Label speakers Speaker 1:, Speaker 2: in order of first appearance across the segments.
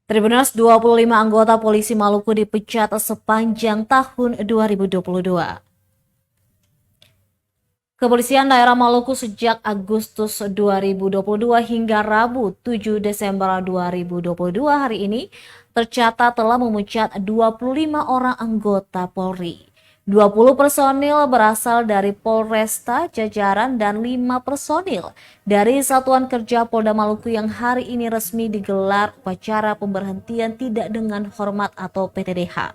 Speaker 1: Tribuners, 25 anggota polisi Maluku dipecat sepanjang tahun 2022. Kepolisian daerah Maluku sejak Agustus 2022 hingga Rabu 7 Desember 2022 hari ini tercatat telah memecat 25 orang anggota Polri. 20 personil berasal dari Polresta Jajaran dan 5 personil dari Satuan Kerja Polda Maluku yang hari ini resmi digelar upacara pemberhentian tidak dengan hormat atau PTDH.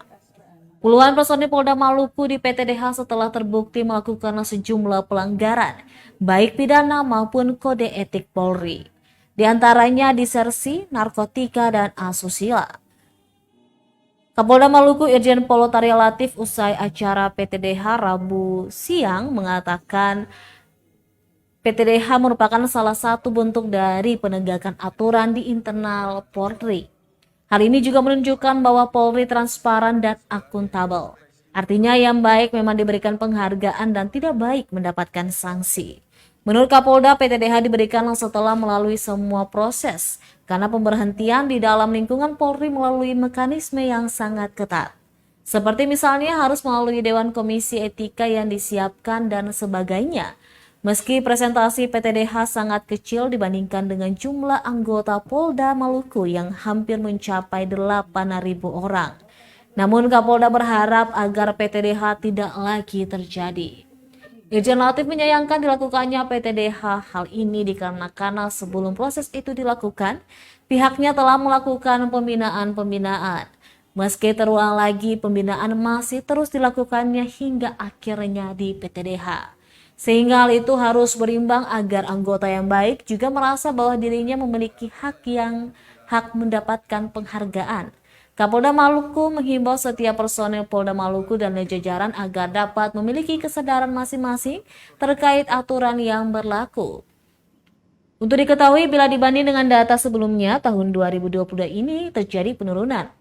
Speaker 1: Puluhan personil Polda Maluku di PTDH setelah terbukti melakukan sejumlah pelanggaran, baik pidana maupun kode etik Polri. Di antaranya disersi, narkotika, dan asusila. Kapolda Maluku Irjen Pol Tarya Latif usai acara PTDH Rabu siang mengatakan PTDH merupakan salah satu bentuk dari penegakan aturan di internal Polri. Hal ini juga menunjukkan bahwa Polri transparan dan akuntabel. Artinya yang baik memang diberikan penghargaan dan tidak baik mendapatkan sanksi. Menurut Kapolda, PTDH diberikan setelah melalui semua proses, karena pemberhentian di dalam lingkungan Polri melalui mekanisme yang sangat ketat. Seperti misalnya harus melalui Dewan Komisi Etika yang disiapkan dan sebagainya. Meski presentasi PTDH sangat kecil dibandingkan dengan jumlah anggota Polda Maluku yang hampir mencapai 8.000 orang. Namun Kapolda berharap agar PTDH tidak lagi terjadi. Irjen Latif menyayangkan dilakukannya PTDH. Hal ini dikarenakan sebelum proses itu dilakukan, pihaknya telah melakukan pembinaan. Meski terulang lagi, pembinaan masih terus dilakukannya hingga akhirnya di PTDH. Sehingga hal itu harus berimbang agar anggota yang baik juga merasa bahwa dirinya memiliki hak mendapatkan penghargaan. Kapolda Maluku menghimbau setiap personel Polda Maluku dan jajaran agar dapat memiliki kesadaran masing-masing terkait aturan yang berlaku. Untuk diketahui, bila dibanding dengan data sebelumnya, tahun 2022 ini terjadi penurunan.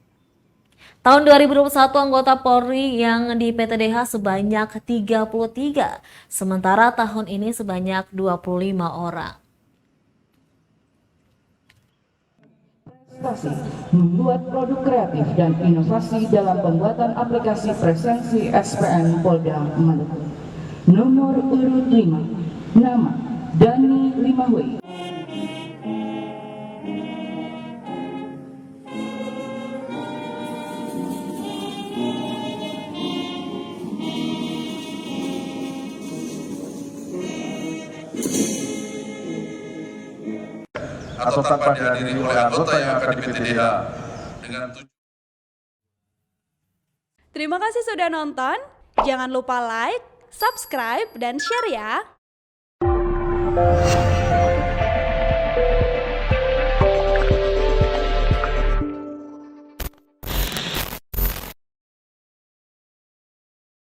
Speaker 1: Tahun 2021 anggota Polri yang di PTDH sebanyak 33, sementara tahun ini sebanyak 25 orang.
Speaker 2: Membuat produk kreatif dan inovasi dalam pembuatan aplikasi presensi SPN Polda Maluku. Nomor urut 5, nama Dani Limawe.
Speaker 3: Atau tanpa dihadiri oleh anggota yang akan di PTDH dengan
Speaker 4: Terima kasih sudah nonton. Jangan lupa like, subscribe, dan share ya.